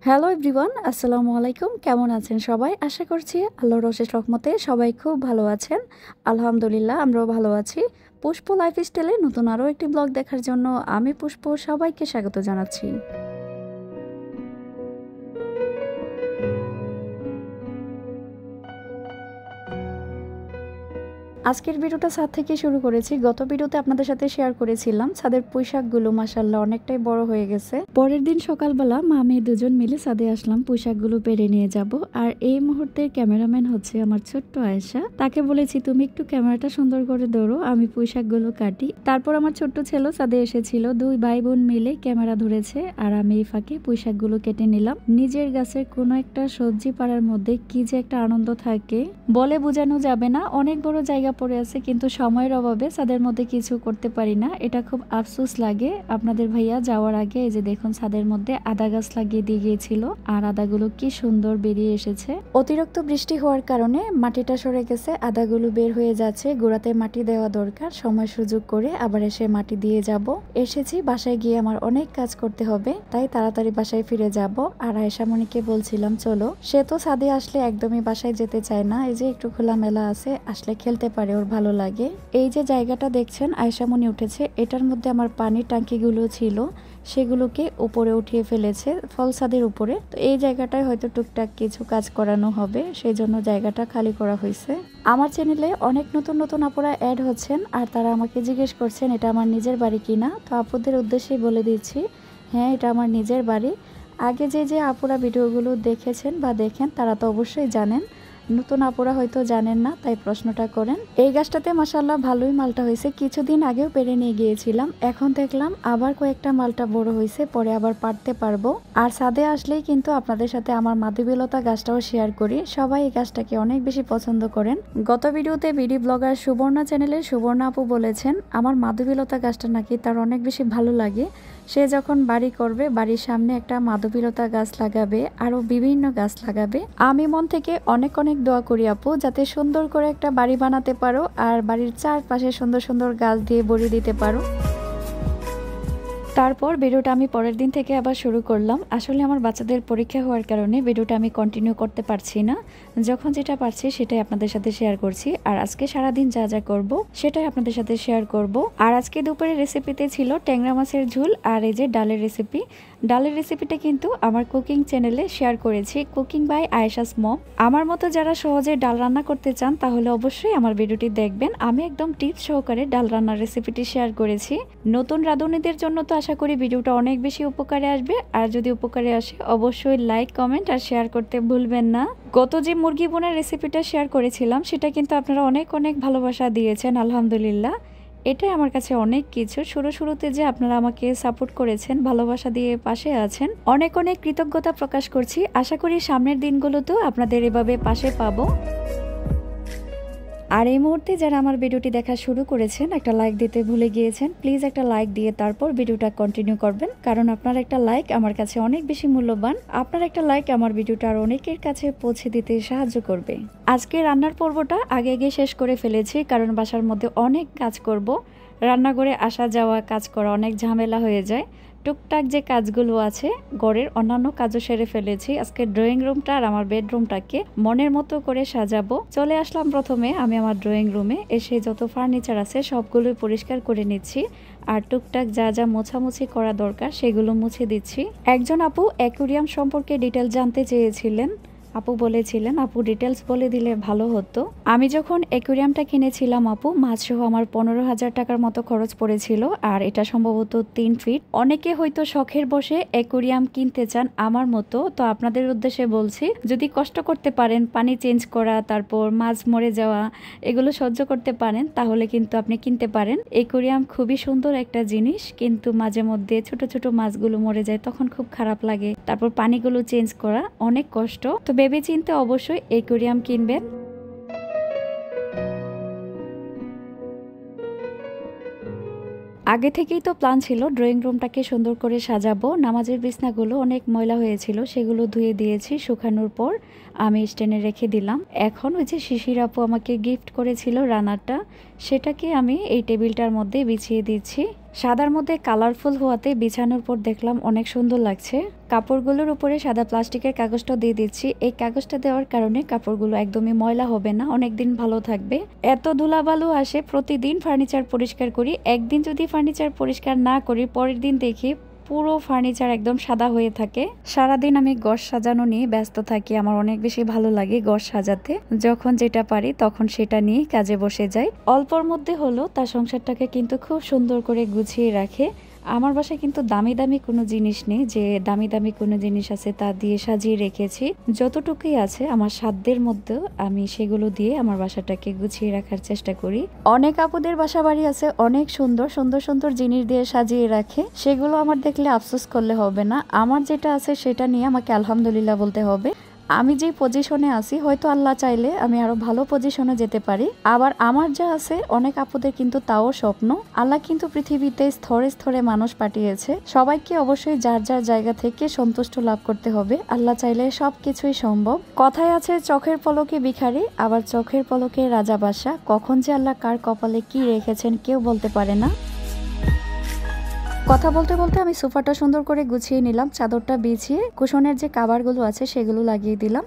Hello everyone, আসসালামু আলাইকুম। কেমন আছেন সবাই? আশা করছি আল্লাহর অশেষ রহমতে সবাই খুব ভালো আছেন। আলহামদুলিল্লাহ, আমরাও ভালো আছি। পুষ্প লাইফস্টাইলে নতুন আরও একটি ব্লগ দেখার জন্য আমি পুষ্প সবাইকে স্বাগত জানাচ্ছি। আজকের ভিডিওটা ছাদ থেকে শুরু করেছি। গত ভিডিওতে আপনাদের সাথে শেয়ার করেছিলাম ছাদের পুঁইশাকগুলো মাশাআল্লাহ অনেকটাই বড় হয়ে গেছে। পরের দিন সকালবেলা মা মেয়ে দুজন মিলে ছাদে আসলাম পুঁইশাকগুলো পেরে নিয়ে যাব। আর এই মুহূর্তে ক্যামেরাম্যান হচ্ছে আমার ছোট্ট আয়েশা। তাকে বলেছি তুমি একটু ক্যামেরাটা সুন্দর করে ধরো, আমি পুঁইশাকগুলো কাটি। তারপর আমার ছোট্ট ছেলে ছাদে এসেছিল, দুই ভাই বোন মিলে ক্যামেরা ধরেছে আর আমি এই ফাঁকে পুঁইশাকগুলো কেটে নিলাম। নিজের গাছের কোনো একটা সবজি পাড়ার মধ্যে কি যে একটা আনন্দ থাকে বলে বোঝানো যাবে না। অনেক বড় জায়গা পড়ে আছে কিন্তু সময়ের অভাবে ছাদের মধ্যে কিছু করতে পারি না, এটা খুব আফসোস লাগে। আপনাদের ভাইয়া যাওয়ার আগে এই যে দেখুন ছাদের মধ্যে আদা গাছ লাগিয়ে দিয়ে গিয়েছিল আর আদাগুলো কি সুন্দর বেরিয়ে এসেছে। অতিরিক্ত বৃষ্টি হওয়ার কারণে মাটিটা সরে গেছে, আদাগুলো বের হয়ে যাচ্ছে। গোড়াতে মাটি দেওয়া দরকার, সময় সুযোগ করে আবার এসে মাটি দিয়ে যাব। এসেছি, বাসায় গিয়ে আমার অনেক কাজ করতে হবে, তাই তাড়াতাড়ি বাসায় ফিরে যাব। আর আয়েশামণিকে বলছিলাম চলো, সে তো ছাদে আসলে একদমই বাসায় যেতে চায় না। এই যে একটু খোলামেলা আছে, আসলে খেলতে পারে, ওর ভালো লাগে। এই যে জায়গাটা দেখছেন আয়েশামণি উঠেছে, এটার মধ্যে আমার পানির ট্যাঙ্কিগুলো ছিল, সেগুলোকে উপরে উঠিয়ে ফেলেছে ফল ছাদের উপরে। তো এই জায়গাটায় হয়তো টুকটাক কিছু কাজ করানো হবে, সেই জন্য জায়গাটা খালি করা হয়েছে। আমার চ্যানেলে অনেক নতুন নতুন আপুরা অ্যাড হচ্ছেন আর তারা আমাকে জিজ্ঞেস করছেন এটা আমার নিজের বাড়ি কিনা। তো আপুদের উদ্দেশ্যেই বলে দিচ্ছি, হ্যাঁ এটা আমার নিজের বাড়ি। আগে যে আপুরা ভিডিওগুলো দেখেছেন বা দেখেন তারা তো অবশ্যই জানেন, নতুন আপুরা হয়তো জানেন না, তাই প্রশ্নটা করেন। এই গাছটাতে মাশাআল্লাহ ভালোই মালটা হয়েছে, কিছুদিন আগেও পেরে নিয়ে গিয়েছিলাম, এখন দেখলাম আবার কয়েকটা মালটা বড় হয়েছে, পরে আবার পারতে পারবো। আর ছাদে আসলেই কিন্তু আপনাদের সাথে আমার মাধবীলতা গাছটাও শেয়ার করি, সবাই এই গাছটাকে অনেক বেশি পছন্দ করেন। গত ভিডিওতে বিডি ব্লগার সুবর্ণা চ্যানেলের সুবর্ণা আপু বলেছেন আমার মাধবীলতা গাছটা নাকি তার অনেক বেশি ভালো লাগে। সে যখন বাড়ি করবে বাড়ির সামনে একটা মাধবীলতা গাছ লাগাবে, আরো বিভিন্ন গাছ লাগাবে। আমি মন থেকে অনেক অনেক দোয়া করি আপু, যাতে সুন্দর করে একটা বাড়ি বানাতে পারো আর বাড়ির চারপাশে সুন্দর সুন্দর গাছ দিয়ে ভরিয়ে দিতে পারো। তারপর ভিডিওটা আমি পরের দিন থেকে আবার শুরু করলাম। আসলে আমার বাচ্চাদের পরীক্ষা হওয়ার কারণে ভিডিওটা আমি কন্টিনিউ করতে পারছি না, যখন যেটা পারছি সেটাই আপনাদের সাথে শেয়ার করছি। আর আজকে সারাদিন যা যা করব সেটাই আপনাদের সাথে শেয়ার করব। আর আজকে দুপুরের রেসিপিতে ছিল ট্যাংরা মাছের ঝোল আর এই যে ডালের রেসিপি। ডালের রেসিপিটা কিন্তু আমার কুকিং চ্যানেলে শেয়ার করেছি, কুকিং বাই আয়েশাস মম। আমার মতো যারা সহজে ডাল রান্না করতে চান তাহলে অবশ্যই আমার ভিডিওটি দেখবেন। আমি একদম টিপস সহকারে ডাল রান্নার রেসিপিটি শেয়ার করেছি। নতুন রাঁধুনিদের জন্য তো আশা করি ভিডিওটা অনেক বেশি উপকারে আসবে। আর যদি উপকারে আসে অবশ্যই লাইক, কমেন্ট আর শেয়ার করতে ভুলবেন না। গত যে মুরগি বোনের রেসিপিটা শেয়ার করেছিলাম সেটা কিন্তু আপনারা অনেক অনেক ভালোবাসা দিয়েছেন, আলহামদুলিল্লাহ। এটাই আমার কাছে অনেক কিছু। শুরুতে যে আপনারা আমাকে সাপোর্ট করেছেন, ভালোবাসা দিয়ে পাশে আছেন, অনেক অনেক কৃতজ্ঞতা প্রকাশ করছি। আশা করি সামনের দিনগুলোতেও আপনাদের এভাবে পাশে পাবো। আর এই মুহূর্তে যারা আমার ভিডিওটি দেখা শুরু করেছেন একটা লাইক দিতে ভুলে গিয়েছেন, প্লিজ একটা লাইক দিয়ে তারপর ভিডিওটা কন্টিনিউ করবেন, কারণ আপনার একটা লাইক আমার কাছে অনেক বেশি মূল্যবান। আপনার একটা লাইক আমার ভিডিওটা আর অনেকের কাছে পৌঁছে দিতে সাহায্য করবে। আজকে রান্নার পর্বটা আগে শেষ করে ফেলেছি, কারণ বাসার মধ্যে অনেক কাজ করব। রান্নাঘরে আসা যাওয়া কাজ করা অনেক ঝামেলা হয়ে যায়। টুকটাক যে কাজগুলো আছে ঘরের অন্যান্য কাজও সেরে ফেলেছি। আজকে ড্রয়িং রুমটা আর আমার বেডরুমটাকে মনের মতো করে সাজাবো। চলে আসলাম প্রথমে আমি আমার ড্রয়িং রুমে, এসে যত ফার্নিচার আছে সবগুলোই পরিষ্কার করে নিচ্ছি আর টুকটাক যা যা মোছামুছি করা দরকার সেগুলো মুছে দিচ্ছি। একজন আপু অ্যাকুরিয়াম সম্পর্কে ডিটেল জানতে চেয়েছিলেন, আপু বলেছিলেন আপু ডিটেলস বলে দিলে ভালো হতো। আমি যখন অ্যাকুরিয়ামটা কিনেছিলাম আপু, মাছ সহ আমার 15,000 টাকার মতো খরচ পড়েছিল। আর এটা সম্ভবত 3 ফিট। অনেকে হয়তো শখের বসে অ্যাকুরিয়াম কিনতে চান আমার মতো, তো আপনাদের উদ্দেশ্যে বলছি যদি কষ্ট করতে পারেন, পানি চেঞ্জ করা, তারপর মাছ মরে যাওয়া, এগুলো সহ্য করতে পারেন তাহলে কিন্তু আপনি কিনতে পারেন। অ্যাকুরিয়াম খুবই সুন্দর একটা জিনিস, কিন্তু মাঝে মধ্যে ছোট ছোট মাছগুলো মরে যায়, তখন খুব খারাপ লাগে। তারপর পানিগুলো চেঞ্জ করা অনেক কষ্ট, তো ভেবে চিন্তে অবশ্যই অ্যাকুরিয়াম কিনবেন। আগে থেকেই তো প্ল্যান ছিল ড্রয়িং রুমটাকে সুন্দর করে সাজাবো। নামাজের বিছনাগুলো অনেক ময়লা হয়েছিল, সেগুলো ধুয়ে দিয়েছি। শুকানোর পর আমি স্ট্যান্ডে রেখে দিলাম। এখন ওই যে শিশির আপু আমাকে গিফট করেছিল রানারটা, সেটাকে আমি এই টেবিলটার মধ্যে বিছিয়ে দিচ্ছি। সাদার মধ্যে কালারফুল হওয়াতে বিছানোর পর দেখলাম অনেক সুন্দর লাগছে। কাপড়গুলোর উপরে সাদা প্লাস্টিকের কাগজটা দিয়ে দিচ্ছি। এই কাগজটা দেওয়ার কারণে কাপড়গুলো একদমই ময়লা হবে না, অনেকদিন ভালো থাকবে। এত ধুলাবালু আসে, প্রতিদিন ফার্নিচার পরিষ্কার করি, একদিন যদি ফার্নিচার পরিষ্কার না করি পরের দিন দেখি পুরো ফার্নিচার একদম সাদা হয়ে থাকে। সারাদিন আমি ঘর সাজানো নিয়ে ব্যস্ত থাকি, আমার অনেক বেশি ভালো লাগে ঘর সাজাতে। যখন যেটা পারি তখন সেটা নিয়ে কাজে বসে যাই। অল্পর মধ্যে হলো তার সংসারটাকে কিন্তু খুব সুন্দর করে গুছিয়ে রাখে। আমার বাসায় কিন্তু দামি দামি কোনো জিনিস নেই যে দামি দামি কোনো জিনিস আছে তা দিয়ে সাজিয়ে রেখেছি। যতটুকুই আছে আমার সাধ্যের মধ্যেও আমি সেগুলো দিয়ে আমার বাসাটাকে গুছিয়ে রাখার চেষ্টা করি। অনেক আপুদের বাসা বাড়ি আছে অনেক সুন্দর সুন্দর সুন্দর জিনিস দিয়ে সাজিয়ে রাখে, সেগুলো আমার দেখলে আফসোস করলে হবে না। আমার যেটা আছে সেটা নিয়ে আমাকে আলহামদুলিল্লাহ বলতে হবে। আমি যে পজিশনে আছি হয়তো আল্লাহ চাইলে আমি আরো ভালো পজিশনে যেতে পারি। আবার আমার যা আছে অনেক আপুদের কিন্তু তাও স্বপ্ন। আল্লাহ কিন্তু পৃথিবীতে স্তরে স্তরে মানুষ পাঠিয়েছে, সবাইকে অবশ্যই যার যার জায়গা থেকে সন্তুষ্ট লাভ করতে হবে। আল্লাহ চাইলে সবকিছুই সম্ভব। কথায় আছে চোখের পলকে ভিখারি, আবার চোখের পলকে রাজা বাদশা। কখন যে আল্লাহ কার কপালে কি রেখেছেন কেউ বলতে পারে না। কথা বলতে বলতে আমি সোফাটা সুন্দর করে গুছিয়ে নিলাম, চাদরটা বিছিয়ে কুশনের যে কাভারগুলো আছে সেগুলো লাগিয়ে দিলাম।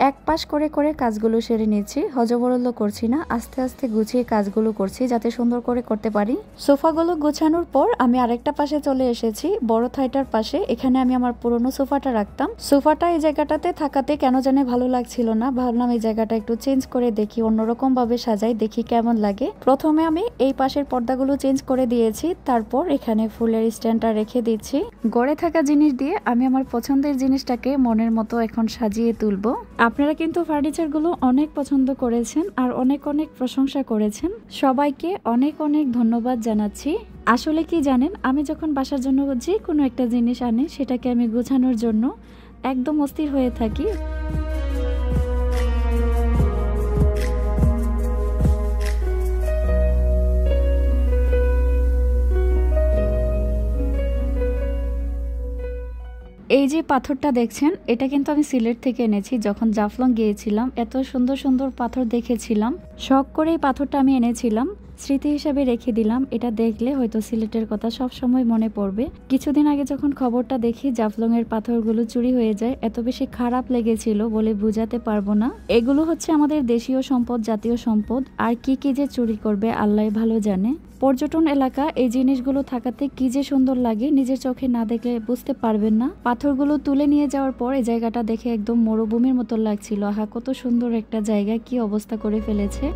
এক পাশ করে করে কাজগুলো সেরে নিচ্ছি, হজবরল করছি না, আস্তে আস্তে গুছিয়ে কাজগুলো করছি যাতে সুন্দর করে করতে পারি। সোফাগুলো গোছানোর পর আমি আরেকটা পাশে চলে এসেছি, বড় থাইটার পাশে। এখানে আমি আমার পুরনো সোফাটা রাখতাম। সোফাটা এই জায়গাটাতে থাকাতে কেন জানে ভালো লাগছিল না, ভাবলাম এই জায়গাটা একটু চেঞ্জ করে দেখি, অন্যরকম ভাবে সাজাই, দেখি কেমন লাগে। প্রথমে আমি এই পাশের পর্দাগুলো চেঞ্জ করে দিয়েছি, তারপর এখানে ফুলের স্ট্যান্ডটা রেখে দিচ্ছি। গড়ে থাকা জিনিস দিয়ে আমি আমার পছন্দের জিনিসটাকে মনের মতো এখন সাজিয়ে তুলবো। আপনারা কিন্তু ফার্নিচারগুলো অনেক পছন্দ করেছেন আর অনেক অনেক প্রশংসা করেছেন, সবাইকে অনেক অনেক ধন্যবাদ জানাচ্ছি। আসলে কি জানেন, আমি যখন বাসার জন্য যে কোনো একটা জিনিস আনি সেটাকে আমি গোছানোর জন্য একদম অস্থির হয়ে থাকি। এই যে পাথরটা দেখছেন এটা কিন্তু আমি সিলেট থেকে এনেছি। যখন জাফলং গিয়েছিলাম এত সুন্দর সুন্দর পাথর দেখেছিলাম, শখ করে এই পাথরটা আমি এনেছিলাম, স্মৃতি হিসাবে রেখে দিলাম। এটা দেখলে হয়তো সিলেটের কথা সব সময় মনে পড়বে। কিছুদিন আগে যখন খবরটা দেখি জাফলং এর পাথরগুলো চুরি হয়ে যায়, এত বেশি খারাপ লেগেছিল বলে বোঝাতে পারবো না। এগুলো হচ্ছে আমাদের দেশীয় সম্পদ, জাতীয় সম্পদ, আর কি কি যে চুরি করবে আল্লাহ ভালো জানে। পর্যটন এলাকা, এই জিনিসগুলো থাকাতে কি যে সুন্দর লাগে, নিজের চোখে না দেখলে বুঝতে পারবেন না। পাথরগুলো তুলে নিয়ে যাওয়ার পর এই জায়গাটা দেখে একদম মরুভূমির মতো লাগছিল। আহা, কত সুন্দর একটা জায়গা, কি অবস্থা করে ফেলেছে।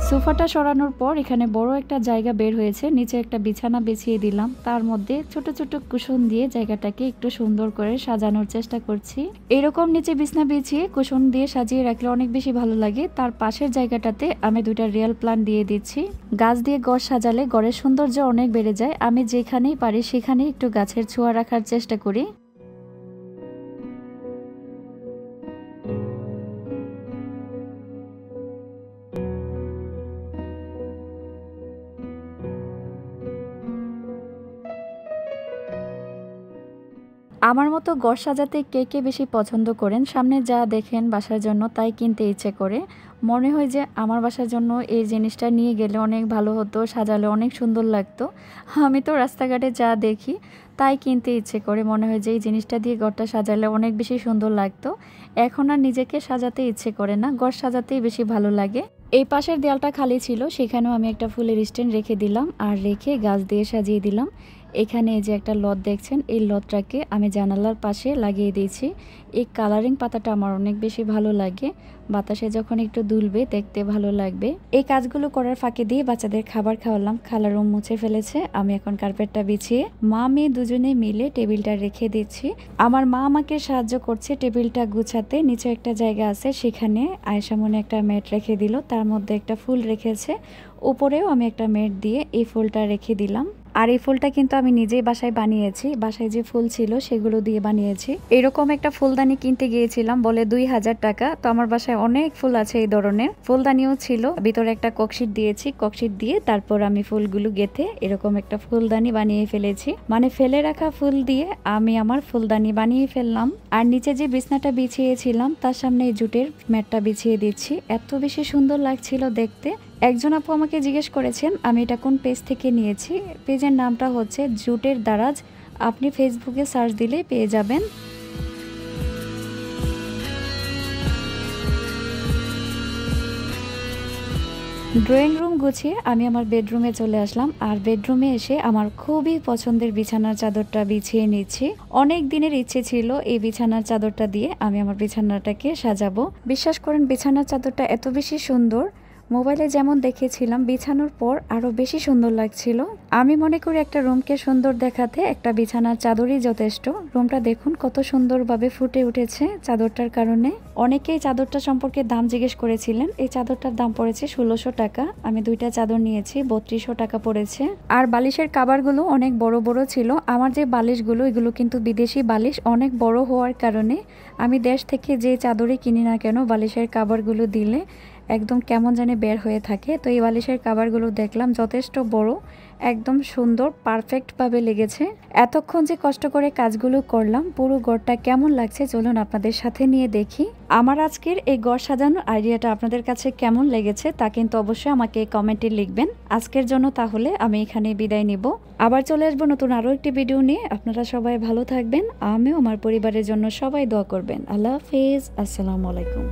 সোফাটা সরানোর পর এখানে বড় একটা জায়গা বের হয়েছে, নিচে একটা বিছানা বিছিয়ে দিলাম, তার মধ্যে ছোট ছোট কুশন দিয়ে জায়গাটাকে একটু সুন্দর করে সাজানোর চেষ্টা করছি। এরকম নিচে বিছানা বিছিয়ে কুশন দিয়ে সাজিয়ে রাখলে অনেক বেশি ভালো লাগে। তার পাশের জায়গাটাতে আমি দুইটা রিয়েল প্লান্ট দিয়ে দিচ্ছি। গাছ দিয়ে ঘর সাজালে ঘরের সৌন্দর্য অনেক বেড়ে যায়। আমি যেখানেই পারি সেখানেই একটু গাছের ছোঁয়া রাখার চেষ্টা করি। আমার মতো ঘর সাজাতে কে কে বেশি পছন্দ করেন? সামনে যা দেখেন বাসার জন্য তাই কিনতে ইচ্ছে করে, মনে হয় যে আমার বাসার জন্য এই জিনিসটা নিয়ে গেলে অনেক ভালো হতো, সাজালে অনেক সুন্দর লাগতো। আমি তো রাস্তাঘাটে যা দেখি তাই কিনতে ইচ্ছে করে, মনে হয় যে এই জিনিসটা দিয়ে ঘরটা সাজালে অনেক বেশি সুন্দর লাগতো। এখন আর নিজেকে সাজাতে ইচ্ছে করে না, ঘর সাজাতেই বেশি ভালো লাগে। এই পাশের দেয়ালটা খালি ছিল, সেখানেও আমি একটা ফুলের স্ট্যান্ড রেখে দিলাম আর রেখে গাছ দিয়ে সাজিয়ে দিলাম। এখানে যে একটা লট দেখছেন, এই লটটাকে আমি জানালার পাশে লাগিয়ে দিয়েছি। এই কালারিং পাতাটা আমার অনেক বেশি ভালো লাগে, বাতাসে যখন একটু দুলবে দেখতে ভালো লাগবে। এই কাজগুলো করার ফাঁকে দিয়ে বাচ্চাদের খাবার খাওয়ালাম, খালার রুম মুছে ফেলেছে। আমি এখন কার্পেটটা বিছিয়ে মা মেয়ে দুজনে মিলে টেবিলটা রেখে দিচ্ছি। আমার মা আমাকে সাহায্য করছে টেবিলটা গুছাতে। নিচে একটা জায়গা আছে, সেখানে আয়েশা মনে একটা ম্যাট রেখে দিল, তার মধ্যে একটা ফুল রেখেছে, উপরেও আমি একটা ম্যাট দিয়ে এই ফুলটা রেখে দিলাম। আর এই ফুলটা কিন্তু আমি নিজেই বাসায় বানিয়েছি, বাসায় যে ফুল ছিল সেগুলো দিয়ে বানিয়েছি। এরকম একটা ফুলদানি কিনতে গিয়েছিলাম, বলে 2000 টাকা। তো আমার বাসায় অনেক ফুল আছে এই ধরনের, ফুলদানিও ছিল, ভিতরে একটা ককশিট দিয়েছি, ককশিট দিয়ে তারপর আমি ফুলগুলো গেথে এরকম একটা ফুলদানি বানিয়ে ফেলেছি। মানে ফেলে রাখা ফুল দিয়ে আমি আমার ফুলদানি বানিয়ে ফেললাম। আর নিচে যে বিছনাটা বিছিয়েছিলাম তার সামনে এই জুটের ম্যাটটা বিছিয়ে দিচ্ছি, এত বেশি সুন্দর লাগছিল দেখতে। একজন আপু আমাকে জিজ্ঞেস করেছেন আমি এটা কোন পেজ থেকে নিয়েছি। পেজের নামটা হচ্ছে জুটের দারাজ, আপনি ফেসবুকে সার্চ দিলেই পেয়ে যাবেন। ড্রয়িং রুম গুছিয়ে আমি আমার বেডরুমে চলে আসলাম, আর বেডরুমে এসে আমার খুবই পছন্দের বিছানার চাদরটা বিছিয়ে নিচ্ছি। অনেক দিনের ইচ্ছে ছিল এই বিছানার চাদরটা দিয়ে আমি আমার বিছানাটাকে সাজাবো। বিশ্বাস করেন বিছানার চাদরটা এত বেশি সুন্দর, মোবাইলে যেমন দেখেছিলাম বিছানোর পর আরো বেশি সুন্দর লাগছিল। আমি মনে করি একটা রুমকে সুন্দর দেখাতে একটা বিছানার চাদরই যথেষ্ট। রুমটা দেখুন কত সুন্দরভাবে ফুটে উঠেছে চাদরটার কারণে। অনেকেই চাদরটা সম্পর্কে দাম জিজ্ঞেস করেছিলেন। এই চাদরটার দাম পড়েছে 1600 টাকা। আমি দুইটা চাদর নিয়েছি, 3200 টাকা পড়েছে। আর বালিশের কাভারগুলো অনেক বড় বড় ছিল। আমার যে বালিশগুলো এগুলো কিন্তু বিদেশি বালিশ, অনেক বড় হওয়ার কারণে আমি দেশ থেকে যে চাদরই কিনি না কেন বালিশের কাভারগুলো দিলে একদম কেমন জানি বের হয়ে থাকে। তো এই বালিশের কাভারগুলো দেখলাম যথেষ্ট বড়, একদম সুন্দর পারফেক্টভাবে লেগেছে। এতক্ষণ যে কষ্ট করে কাজগুলো করলাম, পুরো ঘরটা কেমন লাগছে চলুন আপনাদের সাথে নিয়ে দেখি। আমার আজকের এই ঘর সাজানোর আইডিয়াটা আপনাদের কাছে কেমন লেগেছে তা কিন্তু অবশ্যই আমাকে কমেন্টে লিখবেন। আজকের জন্য তাহলে আমি এখানে বিদায় নিব। আবার চলে আসবো নতুন আরও একটি ভিডিও নিয়ে। আপনারা সবাই ভালো থাকবেন, আমিও আমার পরিবারের জন্য সবাই দোয়া করবেন। আল্লাহ হাফেজ, আসসালামু আলাইকুম।